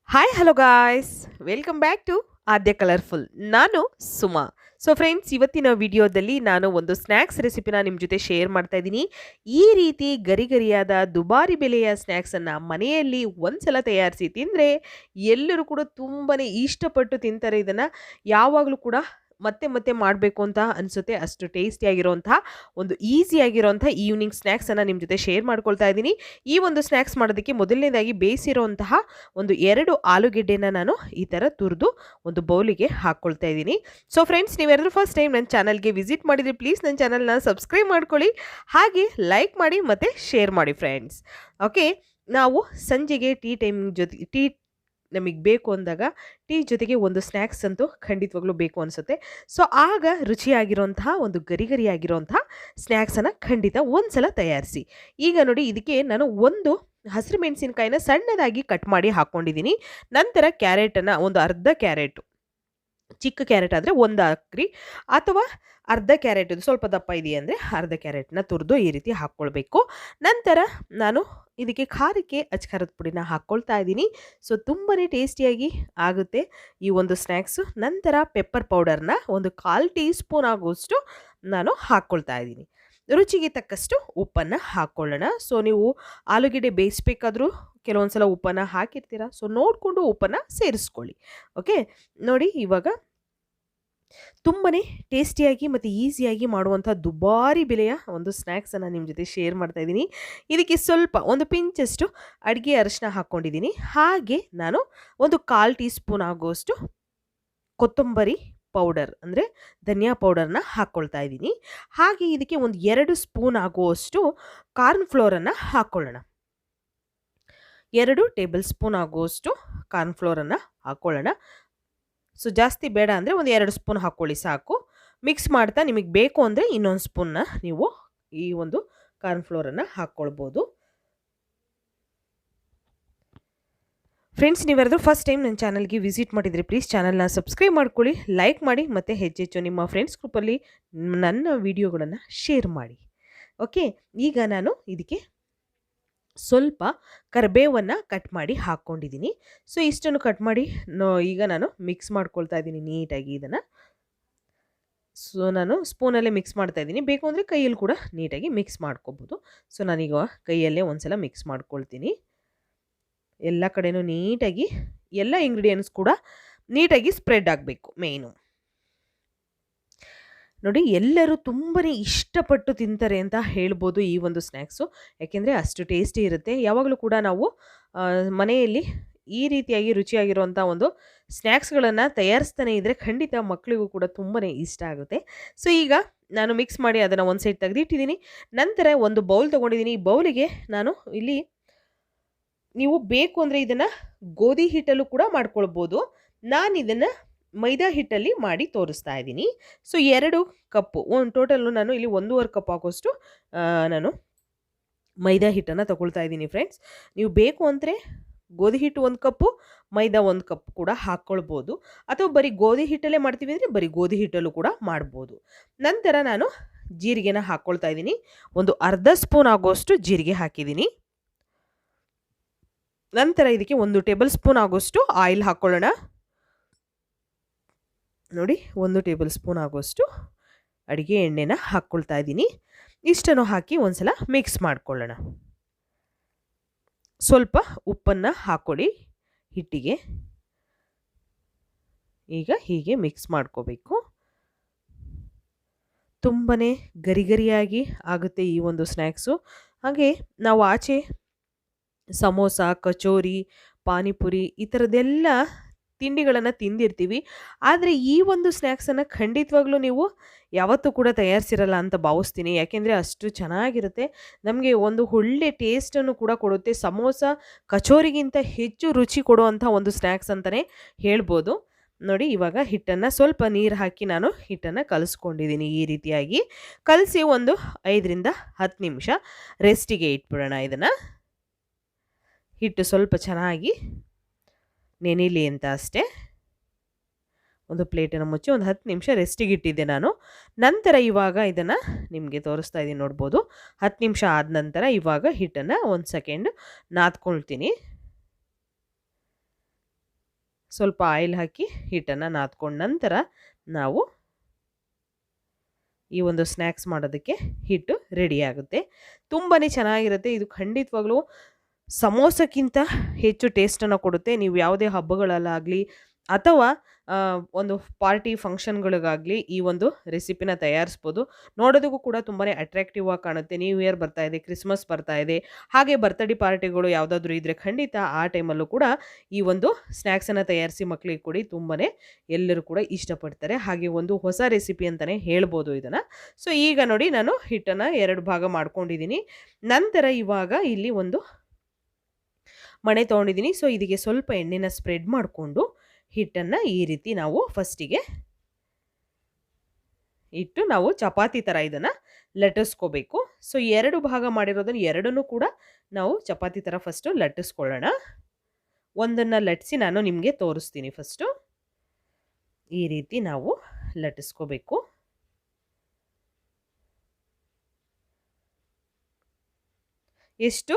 Hi hello guys welcome back to Aadya colourful. ನಾನು Suma. So friends, ಇವತ್ತಿನ ವಿಡಿಯೋದಲ್ಲಿ ನಾನು ಒಂದು ಸ್ನ್ಯಾಕ್ಸ್ ರೆಸಿಪಿನ ನಿಮ್ಮ ಜೊತೆ ಶೇರ್ ಮಾಡ್ತಾ ಇದ್ದೀನಿ. ಈ ರೀತಿ ಗರಿಗರಿಯಾದ ದುಬಾರಿ ಬೆಲೆಯ ಸ್ನ್ಯಾಕ್ಸನ್ನು ಮನೆಯಲ್ಲಿ ಒಂದ್ಸಲ ತಯಾರಿಸಿ ತಿಂದರೆ ಎಲ್ಲರೂ ಕೂಡ ತುಂಬಾ ಇಷ್ಟಪಟ್ಟು ತಿಂತಾರೆ. ಇದನ್ನು ಯಾವಾಗಲೂ ಕೂಡ ಮತ್ತೆ ಮತ್ತೆ ಮಾಡಬೇಕು ಅಂತ ಅನಿಸುತ್ತೆ. ಅಷ್ಟು ಟೇಸ್ಟಿಯಾಗಿರೋಂತಹ ಒಂದು ಈಸಿಯಾಗಿರೋಂಥ ಈವ್ನಿಂಗ್ ಸ್ನ್ಯಾಕ್ಸನ್ನು ನಿಮ್ಮ ಜೊತೆ ಶೇರ್ ಮಾಡ್ಕೊಳ್ತಾ ಇದ್ದೀನಿ. ಈ ಒಂದು ಸ್ನ್ಯಾಕ್ಸ್ ಮಾಡೋದಕ್ಕೆ ಮೊದಲನೇದಾಗಿ ಬೇಯಿಸಿರೋಂತಹ ಒಂದು 2 ಆಲೂಗೆಡ್ಡೆನ ನಾನು ಈ ಥರ ತುರಿದು ಒಂದು ಬೌಲಿಗೆ ಹಾಕ್ಕೊಳ್ತಾ ಇದ್ದೀನಿ. ಸೊ ಫ್ರೆಂಡ್ಸ್, ನೀವೆಲ್ಲರೂ ಫಸ್ಟ್ ಟೈಮ್ ನನ್ನ ಚಾನಲ್ಗೆ ವಿಸಿಟ್ ಮಾಡಿದರೆ ಪ್ಲೀಸ್ ನನ್ನ ಚಾನಲ್ನ ಸಬ್ಸ್ಕ್ರೈಬ್ ಮಾಡ್ಕೊಳ್ಳಿ, ಹಾಗೆ ಲೈಕ್ ಮಾಡಿ ಮತ್ತು ಶೇರ್ ಮಾಡಿ ಫ್ರೆಂಡ್ಸ್. ಓಕೆ, ನಾವು ಸಂಜೆಗೆ ಟೀ ನಮಗೆ ಬೇಕು ಅಂದಾಗ ಟೀ ಜೊತೆಗೆ ಒಂದು ಸ್ನ್ಯಾಕ್ಸ್ ಅಂತೂ ಖಂಡಿತವಾಗ್ಲೂ ಬೇಕು ಅನಿಸುತ್ತೆ. ಸೊ ಆಗ ರುಚಿಯಾಗಿರೋಂತಹ ಒಂದು ಗರಿಗರಿಯಾಗಿರೋಂತಹ ಸ್ನ್ಯಾಕ್ಸನ್ನು ಖಂಡಿತ ಒಂದು ಸಲ ತಯಾರಿಸಿ. ಈಗ ನೋಡಿ, ಇದಕ್ಕೆ ನಾನು ಒಂದು ಹಸಿರು ಮೆಣಸಿನಕಾಯಿನ ಸಣ್ಣದಾಗಿ ಕಟ್ ಮಾಡಿ ಹಾಕ್ಕೊಂಡಿದ್ದೀನಿ. ನಂತರ ಕ್ಯಾರೆಟನ್ನು ಒಂದು ಅರ್ಧ ಕ್ಯಾರೆಟು, ಚಿಕ್ಕ ಕ್ಯಾರೆಟ್ ಆದರೆ ಒಂದು ಹಾಕ್ರಿ, ಅಥವಾ ಅರ್ಧ ಕ್ಯಾರೆಟ್ ಸ್ವಲ್ಪ ದಪ್ಪ ಇದೆಯಂದರೆ ಅರ್ಧ ಕ್ಯಾರೆಟ್ನ ತುರಿದು ಈ ರೀತಿ ಹಾಕ್ಕೊಳ್ಬೇಕು. ನಂತರ ನಾನು ಇದಕ್ಕೆ ಖಾರಕ್ಕೆ ಅಚ್ಕಾರದ ಪುಡಿನ ಹಾಕ್ಕೊಳ್ತಾ ಇದ್ದೀನಿ. ಸೊ ತುಂಬಾ ಟೇಸ್ಟಿಯಾಗಿ ಆಗುತ್ತೆ ಈ ಒಂದು ಸ್ನ್ಯಾಕ್ಸು. ನಂತರ ಪೆಪ್ಪರ್ ಪೌಡರ್ನ ಒಂದು 1/4 ಟೀ ಸ್ಪೂನ್ ಆಗುವಷ್ಟು ನಾನು ಹಾಕ್ಕೊಳ್ತಾ ಇದ್ದೀನಿ. ರುಚಿಗೆ ತಕ್ಕಷ್ಟು ಉಪ್ಪನ್ನು ಹಾಕ್ಕೊಳ್ಳೋಣ. ಸೊ ನೀವು ಆಲೂಗೆಡ್ಡೆ ಬೇಯಿಸ್ಬೇಕಾದ್ರೂ ಕೆಲವೊಂದು ಸಲ ಉಪ್ಪನ್ನು ಹಾಕಿರ್ತೀರ, ಸೊ ನೋಡಿಕೊಂಡು ಉಪ್ಪನ್ನು ಸೇರಿಸ್ಕೊಳ್ಳಿ. ಓಕೆ, ನೋಡಿ ಇವಾಗ ತುಂಬಾ ಟೇಸ್ಟಿಯಾಗಿ ಮತ್ತು ಈಸಿಯಾಗಿ ಮಾಡುವಂಥ ದುಬಾರಿ ಬೆಲೆಯ ಒಂದು ಸ್ನ್ಯಾಕ್ಸನ್ನು ನಿಮ್ಮ ಜೊತೆ ಶೇರ್ ಮಾಡ್ತಾ ಇದ್ದೀನಿ. ಇದಕ್ಕೆ ಸ್ವಲ್ಪ ಒಂದು ಪಿಂಚಷ್ಟು ಅಡುಗೆ ಅರಿಶಿನ ಹಾಕ್ಕೊಂಡಿದ್ದೀನಿ. ಹಾಗೆ ನಾನು ಒಂದು 1/4 ಟೀ ಸ್ಪೂನ್ ಆಗುವಷ್ಟು ಕೊತ್ತಂಬರಿ ಪೌಡರ್ ಅಂದರೆ ಧನಿಯಾ ಪೌಡರ್ನ ಹಾಕ್ಕೊಳ್ತಾ ಇದ್ದೀನಿ. ಹಾಗೆ ಇದಕ್ಕೆ ಒಂದು 2 ಸ್ಪೂನ್ ಆಗುವಷ್ಟು ಕಾರ್ನ್ ಫ್ಲೋರನ್ನು ಹಾಕ್ಕೊಳ್ಳೋಣ. 2 ಟೇಬಲ್ ಸ್ಪೂನ್ ಆಗುವಷ್ಟು ಕಾರ್ನ್ ಫ್ಲೋರನ್ನು ಹಾಕ್ಕೊಳ್ಳೋಣ. ಸೊ ಜಾಸ್ತಿ ಬೇಡ ಅಂದರೆ ಒಂದು 2 ಸ್ಪೂನ್ ಹಾಕ್ಕೊಳ್ಳಿ ಸಾಕು. ಮಿಕ್ಸ್ ಮಾಡ್ತಾ ನಿಮಗೆ ಬೇಕು ಅಂದರೆ ಇನ್ನೊಂದು ಸ್ಪೂನ್ನ ನೀವು ಈ ಒಂದು ಕಾರ್ನ್ ಫ್ಲೋರನ್ನು ಹಾಕ್ಕೊಳ್ಬೋದು. ಫ್ರೆಂಡ್ಸ್, ನೀವೆಲ್ಲರೂ ಫಸ್ಟ್ ಟೈಮ್ ನನ್ನ ಚಾನಲ್ಗೆ ವಿಸಿಟ್ ಮಾಡಿದರೆ ಪ್ಲೀಸ್ ಚಾನಲ್ನ ಸಬ್ಸ್ಕ್ರೈಬ್ ಮಾಡ್ಕೊಳ್ಳಿ, ಲೈಕ್ ಮಾಡಿ ಮತ್ತು ಹೆಚ್ಚೆಚ್ಚು ನಿಮ್ಮ ಫ್ರೆಂಡ್ಸ್ ಗ್ರೂಪಲ್ಲಿ ನನ್ನ ವಿಡಿಯೋಗಳನ್ನು ಶೇರ್ ಮಾಡಿ. ಓಕೆ, ಈಗ ನಾನು ಇದಕ್ಕೆ ಸ್ವಲ್ಪ ಕರಿಬೇವನ್ನು ಕಟ್ ಮಾಡಿ ಹಾಕ್ಕೊಂಡಿದ್ದೀನಿ. ಸೊ ಇಷ್ಟನ್ನು ಕಟ್ ಮಾಡಿ ಈಗ ನಾನು ಮಿಕ್ಸ್ ಮಾಡ್ಕೊಳ್ತಾ ಇದ್ದೀನಿ ನೀಟಾಗಿ ಇದನ್ನು. ಸೊ ನಾನು ಸ್ಪೂನಲ್ಲೇ ಮಿಕ್ಸ್ ಮಾಡ್ತಾ ಇದ್ದೀನಿ, ಬೇಕು ಅಂದರೆ ಕೈಯಲ್ಲಿ ಕೂಡ ನೀಟಾಗಿ ಮಿಕ್ಸ್ ಮಾಡ್ಕೊಬೋದು. ಸೊ ನಾನೀಗ ಕೈಯಲ್ಲೇ ಒಂದ್ಸಲ ಮಿಕ್ಸ್ ಮಾಡ್ಕೊಳ್ತೀನಿ. ಎಲ್ಲ ಕಡೆನೂ ನೀಟಾಗಿ ಎಲ್ಲ ಇಂಗ್ರೀಡಿಯೆಂಟ್ಸ್ ಕೂಡ ನೀಟಾಗಿ ಸ್ಪ್ರೆಡ್ ಆಗಬೇಕು ಮೇಯ್ನು. ನೋಡಿ, ಎಲ್ಲರೂ ತುಂಬಾ ಇಷ್ಟಪಟ್ಟು ತಿಂತಾರೆ ಅಂತ ಹೇಳ್ಬೋದು ಈ ಒಂದು ಸ್ನ್ಯಾಕ್ಸು. ಯಾಕೆಂದರೆ ಅಷ್ಟು ಟೇಸ್ಟಿ ಇರುತ್ತೆ. ಯಾವಾಗಲೂ ಕೂಡ ನಾವು ಮನೆಯಲ್ಲಿ ಈ ರೀತಿಯಾಗಿ ರುಚಿಯಾಗಿರುವಂಥ ಒಂದು ಸ್ನ್ಯಾಕ್ಸ್ಗಳನ್ನು ತಯಾರಿಸ್ತಾನೆ ಇದ್ದರೆ ಖಂಡಿತ ಮಕ್ಕಳಿಗೂ ಕೂಡ ತುಂಬಾ ಇಷ್ಟ ಆಗುತ್ತೆ. ಸೊ ಈಗ ನಾನು ಮಿಕ್ಸ್ ಮಾಡಿ ಅದನ್ನು ಒಂದು ಸೈಡ್ ತೆಗೆದಿಟ್ಟಿದ್ದೀನಿ. ನಂತರ ಒಂದು ಬೌಲ್ ತೊಗೊಂಡಿದ್ದೀನಿ. ಈ ಬೌಲಿಗೆ ನಾನು ಇಲ್ಲಿ, ನೀವು ಬೇಕು ಅಂದರೆ ಇದನ್ನು ಗೋಧಿ ಹಿಟ್ಟಲ್ಲೂ ಕೂಡ ಮಾಡ್ಕೊಳ್ಬೋದು. ನಾನು ಇದನ್ನು ಮೈದಾ ಹಿಟ್ಟಲ್ಲಿ ಮಾಡಿ ತೋರಿಸ್ತಾ ಇದ್ದೀನಿ. ಸೊ 2 ಕಪ್ಪು, ಒಂದು ಟೋಟಲ್ಲು ನಾನು ಇಲ್ಲಿ 1.5 ಕಪ್ ಆಗೋಷ್ಟು ನಾನು ಮೈದಾ ಹಿಟ್ಟನ್ನು ತಗೊಳ್ತಾ ಇದ್ದೀನಿ ಫ್ರೆಂಡ್ಸ್. ನೀವು ಬೇಕು ಅಂದರೆ ಗೋಧಿ ಹಿಟ್ಟು 1 ಕಪ್ಪು, ಮೈದಾ 1 ಕಪ್ ಕೂಡ ಹಾಕ್ಕೊಳ್ಬೋದು, ಅಥವಾ ಬರೀ ಗೋಧಿ ಹಿಟ್ಟಲ್ಲೇ ಮಾಡ್ತೀವಿ ಅಂದರೆ ಬರೀ ಗೋಧಿ ಹಿಟ್ಟಲ್ಲೂ ಕೂಡ ಮಾಡ್ಬೋದು. ನಂತರ ನಾನು ಜೀರಿಗೆನ ಹಾಕ್ಕೊಳ್ತಾ ಇದ್ದೀನಿ. ಒಂದು ಅರ್ಧ ಸ್ಪೂನ್ ಆಗೋಷ್ಟು ಜೀರಿಗೆ ಹಾಕಿದ್ದೀನಿ. ನಂತರ ಇದಕ್ಕೆ 1 ಟೇಬಲ್ ಸ್ಪೂನ್ ಆಗೋಷ್ಟು ಆಯಿಲ್ ಹಾಕ್ಕೊಳ್ಳೋಣ. ನೋಡಿ, 1 ಟೇಬಲ್ ಸ್ಪೂನ್ ಆಗೋಷ್ಟು ಅಡುಗೆ ಎಣ್ಣೆನ ಹಾಕ್ಕೊಳ್ತಾ ಇದ್ದೀನಿ. ಇಷ್ಟನ್ನು ಹಾಕಿ ಒಂದ್ಸಲ ಮಿಕ್ಸ್ ಮಾಡ್ಕೊಳ್ಳೋಣ. ಸ್ವಲ್ಪ ಉಪ್ಪನ್ನು ಹಾಕ್ಕೊಳ್ಳಿ ಹಿಟ್ಟಿಗೆ. ಈಗ ಹೀಗೆ ಮಿಕ್ಸ್ ಮಾಡ್ಕೋಬೇಕು. ತುಂಬಾ ಗರಿಗರಿಯಾಗಿ ಆಗುತ್ತೆ ಈ ಒಂದು ಸ್ನ್ಯಾಕ್ಸು. ಹಾಗೆ ನಾವು ಆಚೆ ಸಮೋಸ, ಕಚೋರಿ, ಪಾನಿಪುರಿ ಈ ಥರದ್ದೆಲ್ಲ ತಿಂಡಿಗಳನ್ನು ತಿಂದಿರ್ತೀವಿ. ಆದರೆ ಈ ಒಂದು ಸ್ನ್ಯಾಕ್ಸನ್ನು ಖಂಡಿತವಾಗ್ಲೂ ನೀವು ಯಾವತ್ತೂ ಕೂಡ ತಯಾರಿಸಿರಲ್ಲ ಅಂತ ಭಾವಿಸ್ತೀನಿ. ಯಾಕೆಂದರೆ ಅಷ್ಟು ಚೆನ್ನಾಗಿರುತ್ತೆ, ನಮಗೆ ಒಂದು ಒಳ್ಳೆ ಟೇಸ್ಟನ್ನು ಕೂಡ ಕೊಡುತ್ತೆ. ಸಮೋಸ, ಕಚೋರಿಗಿಂತ ಹೆಚ್ಚು ರುಚಿ ಕೊಡುವಂಥ ಒಂದು ಸ್ನ್ಯಾಕ್ಸ್ ಅಂತಲೇ ಹೇಳ್ಬೋದು. ನೋಡಿ, ಇವಾಗ ಹಿಟ್ಟನ್ನು ಸ್ವಲ್ಪ ನೀರು ಹಾಕಿ ನಾನು ಹಿಟ್ಟನ್ನು ಕಲಿಸ್ಕೊಂಡಿದ್ದೀನಿ. ಈ ರೀತಿಯಾಗಿ ಕಲಸಿ ಒಂದು 5ರಿಂದ 10 ನಿಮಿಷ ರೆಸ್ಟಿಗೆ ಇಟ್ಬಿಡೋಣ. ಇದನ್ನು ಹಿಟ್ಟು ಸ್ವಲ್ಪ ಚೆನ್ನಾಗಿ ನೆನೆಯಲಿ ಅಂತ ಅಷ್ಟೇ. ಒಂದು ಪ್ಲೇಟನ್ನು ಮುಚ್ಚಿ ಒಂದು 10 ನಿಮಿಷ ರೆಸ್ಟಿಗೆ ಇಟ್ಟಿದ್ದೆ ನಾನು. ನಂತರ ಇವಾಗ ಇದನ್ನು ನಿಮಗೆ ತೋರಿಸ್ತಾ ಇದ್ದೀನಿ, ನೋಡ್ಬೋದು. 10 ನಿಮಿಷ ಆದ ನಂತರ ಇವಾಗ ಹಿಟ್ಟನ್ನು 1 ಸೆಕೆಂಡ್ ನಾದ್ಕೊಳ್ತೀನಿ. ಸ್ವಲ್ಪ ಆಯಿಲ್ ಹಾಕಿ ಹಿಟ್ಟನ್ನು ನಾದ್ಕೊಂಡ ನಂತರ ನಾವು ಈ ಒಂದು ಸ್ನ್ಯಾಕ್ಸ್ ಮಾಡೋದಕ್ಕೆ ಹಿಟ್ಟು ರೆಡಿ ಆಗುತ್ತೆ. ತುಂಬಾ ಚೆನ್ನಾಗಿರುತ್ತೆ ಇದು. ಖಂಡಿತವಾಗ್ಲೂ ಸಮೋಸಕ್ಕಿಂತ ಹೆಚ್ಚು ಟೇಸ್ಟನ್ನು ಕೊಡುತ್ತೆ. ನೀವು ಯಾವುದೇ ಹಬ್ಬಗಳಲ್ಲಾಗಲಿ ಅಥವಾ ಒಂದು ಪಾರ್ಟಿ ಫಂಕ್ಷನ್ಗಳಿಗಾಗಲಿ ಈ ಒಂದು ರೆಸಿಪಿನ ತಯಾರಿಸ್ಬೋದು. ನೋಡೋದಕ್ಕೂ ಕೂಡ ತುಂಬಾ ಅಟ್ರಾಕ್ಟಿವ್ ಆಗಿ ಕಾಣುತ್ತೆ. ನ್ಯೂ ಇಯರ್ ಬರ್ತಾ ಇದೆ, ಕ್ರಿಸ್ಮಸ್ ಬರ್ತಾ ಇದೆ, ಹಾಗೆ ಬರ್ತ್ಡೇ ಪಾರ್ಟಿಗಳು ಯಾವುದಾದ್ರೂ ಇದ್ದರೆ ಖಂಡಿತ ಆ ಟೈಮಲ್ಲೂ ಕೂಡ ಈ ಒಂದು ಸ್ನ್ಯಾಕ್ಸನ್ನು ತಯಾರಿಸಿ ಮಕ್ಕಳಿಗೆ ಕೊಡಿ. ತುಂಬಾ ಎಲ್ಲರೂ ಕೂಡ ಇಷ್ಟಪಡ್ತಾರೆ. ಹಾಗೆ ಒಂದು ಹೊಸ ರೆಸಿಪಿ ಅಂತಲೇ ಹೇಳ್ಬೋದು ಇದನ್ನು. ಸೊ ಈಗ ನೋಡಿ ನಾನು ಹಿಟ್ಟನ್ನು 2 ಭಾಗ ಮಾಡ್ಕೊಂಡಿದ್ದೀನಿ. ನಂತರ ಇವಾಗ ಇಲ್ಲಿ ಒಂದು ಮಣೆ ತೊಗೊಂಡಿದ್ದೀನಿ. ಸೊ ಇದಕ್ಕೆ ಸ್ವಲ್ಪ ಎಣ್ಣೆನ ಸ್ಪ್ರೆಡ್ ಮಾಡಿಕೊಂಡು ಹಿಟ್ಟನ್ನು ಈ ರೀತಿ ನಾವು ಫಸ್ಟಿಗೆ ಇಟ್ಟು ನಾವು ಚಪಾತಿ ಥರ ಇದನ್ನು ಲಟ್ಟಿಸ್ಕೋಬೇಕು. ಸೊ 2 ಭಾಗ ಮಾಡಿರೋದನ್ನು ಎರಡನ್ನೂ ಕೂಡ ನಾವು ಚಪಾತಿ ಥರ ಫಸ್ಟು ಲಟ್ಟಿಸ್ಕೊಳ್ಳೋಣ. ಒಂದನ್ನು ಲಟ್ಟಿಸಿ ನಾನು ನಿಮಗೆ ತೋರಿಸ್ತೀನಿ. ಫಸ್ಟು ಈ ರೀತಿ ನಾವು ಲಟ್ಟಿಸ್ಕೋಬೇಕು. ಎಷ್ಟು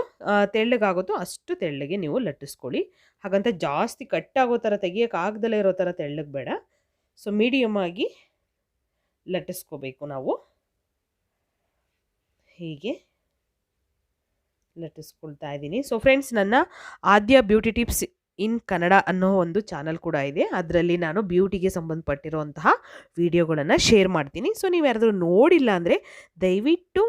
ತೆಳ್ಳಗಾಗುತ್ತೋ ಅಷ್ಟು ತೆಳ್ಳಗೆ ನೀವು ಲಟ್ಟಿಸ್ಕೊಳ್ಳಿ. ಹಾಗಂತ ಜಾಸ್ತಿ ಕಟ್ಟಾಗೋ ಥರ ತೆಗಿಯೋಕ್ಕಾಗ್ದಲೇ ಇರೋ ಥರ ತೆಳ್ಳಗೆ ಬೇಡ. ಸೊ ಮೀಡಿಯಮ್ ಆಗಿ ಲಟ್ಟಿಸ್ಕೋಬೇಕು ನಾವು. ಹೀಗೆ ಲಟ್ಟಿಸ್ಕೊಳ್ತಾ ಇದ್ದೀನಿ. ಸೊ ಫ್ರೆಂಡ್ಸ್, ನನ್ನ ಆದ್ಯ ಬ್ಯೂಟಿ ಟಿಪ್ಸ್ ಇನ್ ಕನ್ನಡ ಅನ್ನೋ ಒಂದು ಚಾನಲ್ ಕೂಡ ಇದೆ. ಅದರಲ್ಲಿ ನಾನು ಬ್ಯೂಟಿಗೆ ಸಂಬಂಧಪಟ್ಟಿರುವಂತಹ ವಿಡಿಯೋಗಳನ್ನು ಶೇರ್ ಮಾಡ್ತೀನಿ. ಸೊ ನೀವು ಯಾರಾದರೂ ನೋಡಿಲ್ಲ ಅಂದರೆ ದಯವಿಟ್ಟು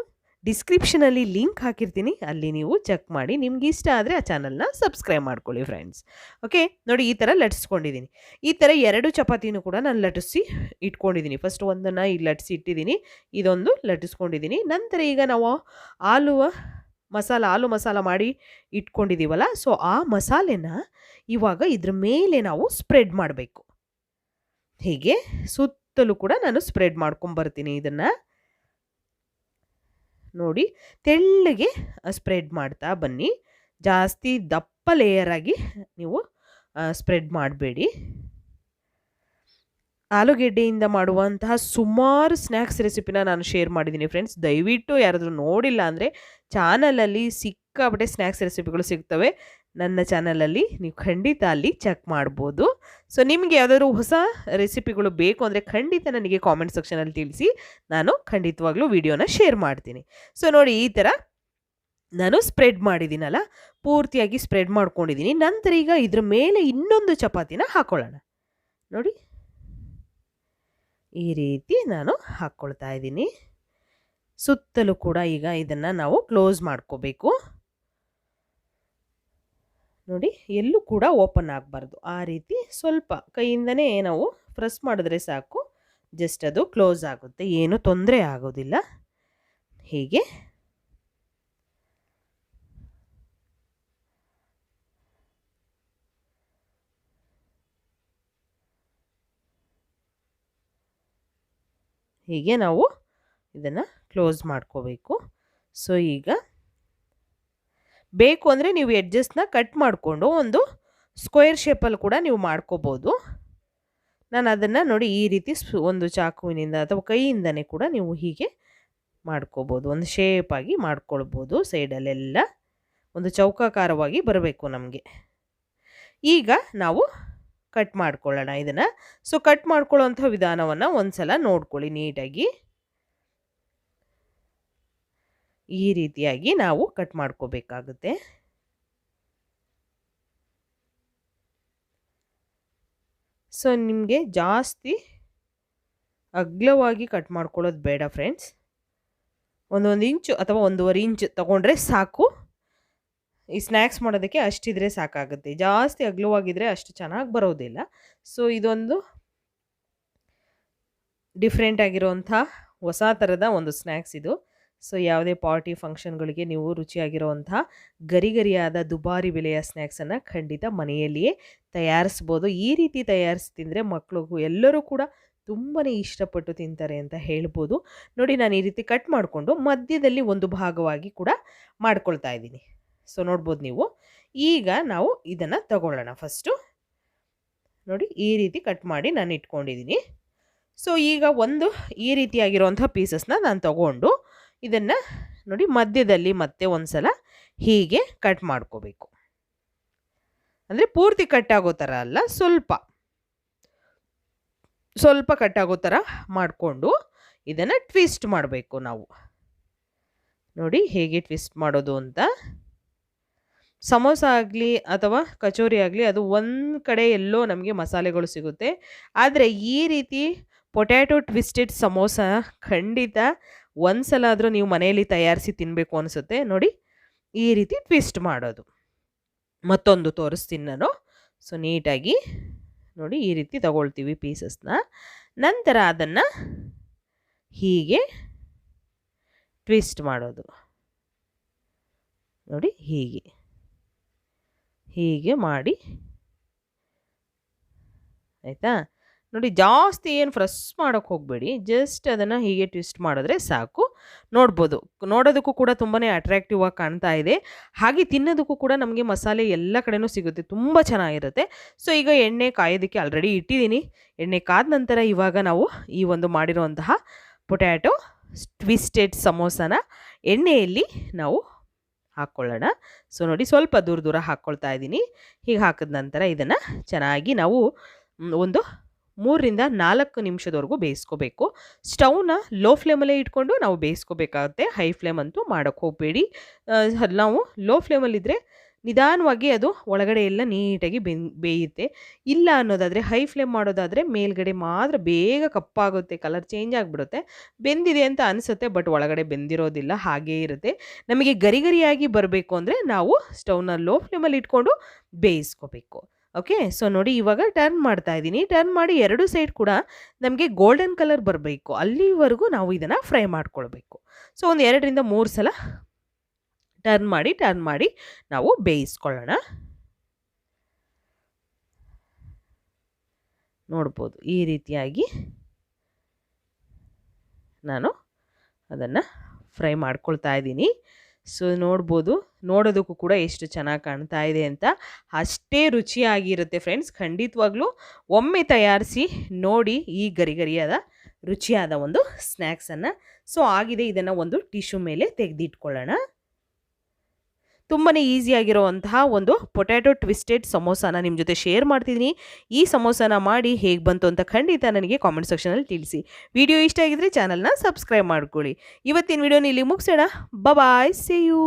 ಡಿಸ್ಕ್ರಿಪ್ಷನಲ್ಲಿ ಲಿಂಕ್ ಹಾಕಿರ್ತೀನಿ, ಅಲ್ಲಿ ನೀವು ಚೆಕ್ ಮಾಡಿ. ನಿಮ್ಗೆ ಇಷ್ಟ ಆದರೆ ಆ ಚಾನಲ್ನ ಸಬ್ಸ್ಕ್ರೈಬ್ ಮಾಡ್ಕೊಳ್ಳಿ ಫ್ರೆಂಡ್ಸ್. ಓಕೆ, ನೋಡಿ ಈ ಥರ ಲಟ್ಟಿಸ್ಕೊಂಡಿದ್ದೀನಿ. ಈ ಥರ 2 ಚಪಾತಿನೂ ಕೂಡ ನಾನು ಲಟ್ಟಿಸಿ ಇಟ್ಕೊಂಡಿದ್ದೀನಿ. ಫಸ್ಟ್ ಒಂದನ್ನು ಇಲ್ಲಿ ಲಟ್ಟಿಸಿ ಇಟ್ಟಿದ್ದೀನಿ, ಇದೊಂದು ಲಟ್ಟಿಸ್ಕೊಂಡಿದ್ದೀನಿ. ನಂತರ ಈಗ ನಾವು ಆಲೂ ಮಸಾಲ ಮಾಡಿ ಇಟ್ಕೊಂಡಿದ್ದೀವಲ್ಲ, ಸೊ ಆ ಮಸಾಲೆನ ಇವಾಗ ಇದ್ರ ಮೇಲೆ ನಾವು ಸ್ಪ್ರೆಡ್ ಮಾಡಬೇಕು. ಹೀಗೆ ಸುತ್ತಲೂ ಕೂಡ ನಾನು ಸ್ಪ್ರೆಡ್ ಮಾಡ್ಕೊಂಬರ್ತೀನಿ. ಇದನ್ನು ನೋಡಿ ತೆಳ್ಳಗೆ ಸ್ಪ್ರೆಡ್ ಮಾಡ್ತಾ ಬನ್ನಿ. ಜಾಸ್ತಿ ದಪ್ಪ ಲೇಯರಾಗಿ ನೀವು ಸ್ಪ್ರೆಡ್ ಮಾಡಬೇಡಿ. ಆಲೂಗೆಡ್ಡೆಯಿಂದ ಮಾಡುವಂತಹ ಸುಮಾರು ಸ್ನ್ಯಾಕ್ಸ್ ರೆಸಿಪಿನ ನಾನು ಶೇರ್ ಮಾಡಿದ್ದೀನಿ ಫ್ರೆಂಡ್ಸ್. ದಯವಿಟ್ಟು ಯಾರಾದರೂ ನೋಡಿಲ್ಲ ಅಂದರೆ ಚಾನಲಲ್ಲಿ ಸಿಕ್ಕಾಪಟ್ಟೆ ಸ್ನ್ಯಾಕ್ಸ್ ರೆಸಿಪಿಗಳು ಸಿಗ್ತವೆ. ನನ್ನ ಚಾನಲಲ್ಲಿ ನೀವು ಖಂಡಿತ ಅಲ್ಲಿ ಚೆಕ್ ಮಾಡ್ಬೋದು. ಸೊ ನಿಮಗೆ ಯಾವುದಾದ್ರು ಹೊಸ ರೆಸಿಪಿಗಳು ಬೇಕು ಅಂದರೆ ಖಂಡಿತ ನನಗೆ ಕಾಮೆಂಟ್ ಸೆಕ್ಷನಲ್ಲಿ ತಿಳಿಸಿ, ನಾನು ಖಂಡಿತವಾಗ್ಲೂ ವಿಡಿಯೋನ ಶೇರ್ ಮಾಡ್ತೀನಿ. ಸೊ ನೋಡಿ ಈ ಥರ ನಾನು ಸ್ಪ್ರೆಡ್ ಮಾಡಿದ್ದೀನಲ್ಲ, ಪೂರ್ತಿಯಾಗಿ ಸ್ಪ್ರೆಡ್ ಮಾಡ್ಕೊಂಡಿದ್ದೀನಿ. ನಂತರ ಈಗ ಇದ್ರ ಮೇಲೆ ಇನ್ನೊಂದು ಚಪಾತಿನ ಹಾಕ್ಕೊಳ್ಳೋಣ. ನೋಡಿ ಈ ರೀತಿ ನಾನು ಹಾಕ್ಕೊಳ್ತಾ ಇದ್ದೀನಿ. ಸುತ್ತಲೂ ಕೂಡ ಈಗ ಇದನ್ನು ನಾವು ಕ್ಲೋಸ್ ಮಾಡ್ಕೋಬೇಕು. ನೋಡಿ ಎಲ್ಲೂ ಕೂಡ ಓಪನ್ ಆಗಬಾರ್ದು. ಆ ರೀತಿ ಸ್ವಲ್ಪ ಕೈಯಿಂದನೇ ನಾವು ಪ್ರೆಸ್ ಮಾಡಿದ್ರೆ ಸಾಕು, ಜಸ್ಟ್ ಅದು ಕ್ಲೋಸ್ ಆಗುತ್ತೆ, ಏನು ತೊಂದರೆ ಆಗೋದಿಲ್ಲ. ಹೀಗೆ ಹೀಗೆ ನಾವು ಇದನ್ನು ಕ್ಲೋಸ್ ಮಾಡ್ಕೋಬೇಕು. ಸೊ ಈಗ ಬೇಕು ಅಂದರೆ ನೀವು ಎಡ್ಜಸ್ಟ್ನ ಕಟ್ ಮಾಡಿಕೊಂಡು ಒಂದು ಸ್ಕ್ವೇರ್ ಶೇಪಲ್ಲಿ ಕೂಡ ನೀವು ಮಾಡ್ಕೋಬೋದು. ನಾನು ಅದನ್ನು ನೋಡಿ ಈ ರೀತಿ ಒಂದು ಚಾಕುವಿನಿಂದ ಅಥವಾ ಕೈಯಿಂದನೇ ಕೂಡ ನೀವು ಹೀಗೆ ಮಾಡ್ಕೋಬೋದು. ಒಂದು ಶೇಪಾಗಿ ಮಾಡ್ಕೊಳ್ಬೋದು. ಸೈಡಲ್ಲೆಲ್ಲ ಒಂದು ಚೌಕಾಕಾರವಾಗಿ ಬರಬೇಕು ನಮಗೆ. ಈಗ ನಾವು ಕಟ್ ಮಾಡ್ಕೊಳ್ಳೋಣ ಇದನ್ನು. ಸೊ ಕಟ್ ಮಾಡ್ಕೊಳ್ಳೋಂಥ ವಿಧಾನವನ್ನು ಒಂದು ಸಲ ನೋಡ್ಕೊಳ್ಳಿ ನೀಟಾಗಿ. ಈ ರೀತಿಯಾಗಿ ನಾವು ಕಟ್ ಮಾಡ್ಕೋಬೇಕಾಗುತ್ತೆ. ಸೊ ನಿಮಗೆ ಜಾಸ್ತಿ ಅಗಲವಾಗಿ ಕಟ್ ಮಾಡ್ಕೊಳ್ಳೋದು ಬೇಡ ಫ್ರೆಂಡ್ಸ್. 1 ಇಂಚು ಅಥವಾ 1.5 ಇಂಚು ತಗೊಂಡ್ರೆ ಸಾಕು. ಈ ಸ್ನ್ಯಾಕ್ಸ್ ಮಾಡೋದಕ್ಕೆ ಅಷ್ಟಿದ್ರೆ ಸಾಕಾಗುತ್ತೆ. ಜಾಸ್ತಿ ಅಗಲವಾಗಿದ್ದರೆ ಅಷ್ಟು ಚೆನ್ನಾಗಿ ಬರೋದಿಲ್ಲ. ಸೊ ಇದೊಂದು ಡಿಫ್ರೆಂಟ್ ಆಗಿರೋಂಥ ಹೊಸ ಥರದ ಒಂದು ಸ್ನ್ಯಾಕ್ಸ್ ಇದು. ಸೊ ಯಾವುದೇ ಪಾರ್ಟಿ ಫಂಕ್ಷನ್ಗಳಿಗೆ ನೀವು ರುಚಿಯಾಗಿರುವಂಥ ಗರಿಗರಿಯಾದ ದುಬಾರಿ ಬೆಲೆಯ ಸ್ನ್ಯಾಕ್ಸನ್ನು ಖಂಡಿತ ಮನೆಯಲ್ಲಿಯೇ ತಯಾರಿಸ್ಬೋದು. ಈ ರೀತಿ ತಯಾರಿಸಿ ತಿಂದರೆ ಮಕ್ಕಳಿಗೂ ಎಲ್ಲರೂ ಕೂಡ ತುಂಬಾ ಇಷ್ಟಪಟ್ಟು ತಿಂತಾರೆ ಅಂತ ಹೇಳ್ಬೋದು. ನೋಡಿ ನಾನು ಈ ರೀತಿ ಕಟ್ ಮಾಡಿಕೊಂಡು ಮಧ್ಯದಲ್ಲಿ ಒಂದು ಭಾಗವಾಗಿ ಕೂಡ ಮಾಡ್ಕೊಳ್ತಾ ಇದ್ದೀನಿ. ಸೊ ನೋಡ್ಬೋದು ನೀವು. ಈಗ ನಾವು ಇದನ್ನು ತಗೊಳ್ಳೋಣ. ಫಸ್ಟು ನೋಡಿ ಈ ರೀತಿ ಕಟ್ ಮಾಡಿ ನಾನು ಇಟ್ಕೊಂಡಿದ್ದೀನಿ. ಸೊ ಈಗ ಒಂದು ಈ ರೀತಿಯಾಗಿರುವಂಥ ಪೀಸಸ್ನ ನಾನು ತಗೊಂಡು ಇದನ್ನು ನೋಡಿ ಮಧ್ಯದಲ್ಲಿ ಮತ್ತೆ ಒಂದು ಸಲ ಹೀಗೆ ಕಟ್ ಮಾಡ್ಕೋಬೇಕು. ಅಂದರೆ ಪೂರ್ತಿ ಕಟ್ ಆಗೋ ಥರ ಅಲ್ಲ, ಸ್ವಲ್ಪ ಸ್ವಲ್ಪ ಕಟ್ಟಾಗೋ ಥರ ಮಾಡಿಕೊಂಡು ಇದನ್ನು ಟ್ವಿಸ್ಟ್ ಮಾಡಬೇಕು ನಾವು. ನೋಡಿ ಹೇಗೆ ಟ್ವಿಸ್ಟ್ ಮಾಡೋದು ಅಂತ. ಸಮೋಸ ಆಗಲಿ ಅಥವಾ ಕಚೋರಿ ಆಗಲಿ ಅದು ಒಂದು ಕಡೆ ಎಲ್ಲೋ ನಮಗೆ ಮಸಾಲೆಗಳು ಸಿಗುತ್ತೆ. ಆದರೆ ಈ ರೀತಿ ಪೊಟ್ಯಾಟೊ ಟ್ವಿಸ್ಟೆಡ್ ಸಮೋಸ ಖಂಡಿತ ಒಂದು ಸಲ ಆದರೂ ನೀವು ಮನೆಯಲ್ಲಿ ತಯಾರಿಸಿ ತಿನ್ನಬೇಕು ಅನಿಸುತ್ತೆ. ನೋಡಿ ಈ ರೀತಿ ಟ್ವಿಸ್ಟ್ ಮಾಡೋದು. ಮತ್ತೊಂದು ತೋರಿಸ್ತೀನಿ ನಾನು. ಸೊ ನೀಟಾಗಿ ನೋಡಿ ಈ ರೀತಿ ತಗೊಳ್ತೀವಿ ಪೀಸಸ್ನ. ನಂತರ ಅದನ್ನು ಹೀಗೆ ಟ್ವಿಸ್ಟ್ ಮಾಡೋದು. ನೋಡಿ ಹೀಗೆ ಹೀಗೆ ಮಾಡಿ ಆಯಿತಾ. ನೋಡಿ ಜಾಸ್ತಿ ಏನು ಫ್ರೆಶ್ ಮಾಡೋಕ್ಕೆ ಹೋಗಬೇಡಿ, ಜಸ್ಟ್ ಅದನ್ನು ಹೀಗೆ ಟ್ವಿಸ್ಟ್ ಮಾಡಿದ್ರೆ ಸಾಕು. ನೋಡ್ಬೋದು, ನೋಡೋದಕ್ಕೂ ಕೂಡ ತುಂಬಾ ಅಟ್ರಾಕ್ಟಿವ್ ಆಗಿ ಕಾಣ್ತಾ ಇದೆ. ಹಾಗೆ ತಿನ್ನೋದಕ್ಕೂ ಕೂಡ ನಮಗೆ ಮಸಾಲೆ ಎಲ್ಲ ಕಡೆನೂ ಸಿಗುತ್ತೆ, ತುಂಬ ಚೆನ್ನಾಗಿರುತ್ತೆ. ಸೊ ಈಗ ಎಣ್ಣೆ ಕಾಯೋದಕ್ಕೆ ಆಲ್ರೆಡಿ ಇಟ್ಟಿದ್ದೀನಿ. ಎಣ್ಣೆ ಕಾದ ನಂತರ ಇವಾಗ ನಾವು ಈ ಒಂದು ಮಾಡಿರುವಂತಹ ಪೊಟ್ಯಾಟೊ ಟ್ವಿಸ್ಟೆಡ್ ಸಮೋಸನ ಎಣ್ಣೆಯಲ್ಲಿ ನಾವು ಹಾಕ್ಕೊಳ್ಳೋಣ. ಸೊ ನೋಡಿ ಸ್ವಲ್ಪ ದೂರ ದೂರ ಹಾಕ್ಕೊಳ್ತಾ ಇದ್ದೀನಿ. ಹೀಗೆ ಹಾಕಿದ ನಂತರ ಇದನ್ನು ಚೆನ್ನಾಗಿ ನಾವು ಒಂದು 3ರಿಂದ 4 ನಿಮಿಷದವರೆಗೂ ಬೇಯಿಸ್ಕೋಬೇಕು. ಸ್ಟವ್ನ ಲೋ ಫ್ಲೇಮಲ್ಲೇ ಇಟ್ಕೊಂಡು ನಾವು ಬೇಯಿಸ್ಕೋಬೇಕಾಗುತ್ತೆ. ಹೈ ಫ್ಲೇಮ್ ಅಂತೂ ಮಾಡೋಕ್ಕೆ ಹೋಗಬೇಡಿ. ನಾವು ಲೋ ಫ್ಲೇಮಲ್ಲಿದ್ದರೆ ನಿಧಾನವಾಗಿ ಅದು ಒಳಗಡೆ ಎಲ್ಲ ನೀಟಾಗಿ ಬೇಯುತ್ತೆ. ಇಲ್ಲ ಅನ್ನೋದಾದರೆ ಹೈ ಫ್ಲೇಮ್ ಮಾಡೋದಾದರೆ ಮೇಲ್ಗಡೆ ಮಾತ್ರ ಬೇಗ ಕಪ್ಪಾಗುತ್ತೆ, ಕಲರ್ ಚೇಂಜ್ ಆಗಿಬಿಡುತ್ತೆ. ಬೆಂದಿದೆ ಅಂತ ಅನಿಸುತ್ತೆ, ಬಟ್ ಒಳಗಡೆ ಬೆಂದಿರೋದಿಲ್ಲ, ಹಾಗೇ ಇರುತ್ತೆ. ನಮಗೆ ಗರಿ ಗರಿಯಾಗಿ ಬರಬೇಕು ಅಂದರೆ ನಾವು ಸ್ಟವ್ನ ಲೋ ಫ್ಲೇಮಲ್ಲಿ ಇಟ್ಕೊಂಡು ಬೇಯಿಸ್ಕೋಬೇಕು. ಓಕೆ. ಸೊ ನೋಡಿ ಇವಾಗ ಟರ್ನ್ ಮಾಡ್ತಾ ಇದ್ದೀನಿ. ಟರ್ನ್ ಮಾಡಿ 2 ಸೈಡ್ ಕೂಡ ನಮಗೆ ಗೋಲ್ಡನ್ ಕಲರ್ ಬರಬೇಕು, ಅಲ್ಲಿವರೆಗೂ ನಾವು ಇದನ್ನು ಫ್ರೈ ಮಾಡ್ಕೊಳ್ಬೇಕು. ಸೊ ಒಂದು 2ರಿಂದ 3 ಸಲ ಟರ್ನ್ ಮಾಡಿ ನಾವು ಬೇಯಿಸ್ಕೊಳ್ಳೋಣ. ನೋಡ್ಬೋದು ಈ ರೀತಿಯಾಗಿ ನಾನು ಅದನ್ನು ಫ್ರೈ ಮಾಡ್ಕೊಳ್ತಾ ಇದ್ದೀನಿ. ಸೊ ನೋಡ್ಬೋದು, ನೋಡೋದಕ್ಕೂ ಕೂಡ ಎಷ್ಟು ಚೆನ್ನಾಗಿ ಕಾಣ್ತಾ ಇದೆ ಅಂತ. ಅಷ್ಟೇ ರುಚಿಯಾಗಿರುತ್ತೆ ಫ್ರೆಂಡ್ಸ್. ಖಂಡಿತವಾಗ್ಲೂ ಒಮ್ಮೆ ತಯಾರಿಸಿ ನೋಡಿ ಈ ಗರಿಗರಿಯಾದ ರುಚಿಯಾದ ಒಂದು ಸ್ನ್ಯಾಕ್ಸನ್ನು. ಸೊ ಆಗಿದೆ, ಇದನ್ನು ಒಂದು ಟಿಶ್ಯೂ ಮೇಲೆ ತೆಗೆದಿಟ್ಕೊಳ್ಳೋಣ. ತುಂಬಾ ಈಸಿಯಾಗಿರುವಂತಹ ಒಂದು ಪೊಟ್ಯಾಟೊ ಟ್ವಿಸ್ಟೆಡ್ ಸಮೋಸಾನ ನಿಮ್ಮ ಜೊತೆ ಶೇರ್ ಮಾಡ್ತಿದ್ದೀನಿ. ಈ ಸಮೋಸಾನ ಮಾಡಿ ಹೇಗೆ ಬಂತು ಅಂತ ಖಂಡಿತ ನನಗೆ ಕಾಮೆಂಟ್ ಸೆಕ್ಷನಲ್ಲಿ ತಿಳಿಸಿ. ವಿಡಿಯೋ ಇಷ್ಟ ಆಗಿದ್ರೆ ಚಾನಲ್ನ ಸಬ್ಸ್ಕ್ರೈಬ್ ಮಾಡ್ಕೊಳ್ಳಿ. ಇವತ್ತಿನ ವಿಡಿಯೋನ ಇಲ್ಲಿ ಮುಗಿಸೋಣ. ಬಾಯ್, ಸೀ ಯು.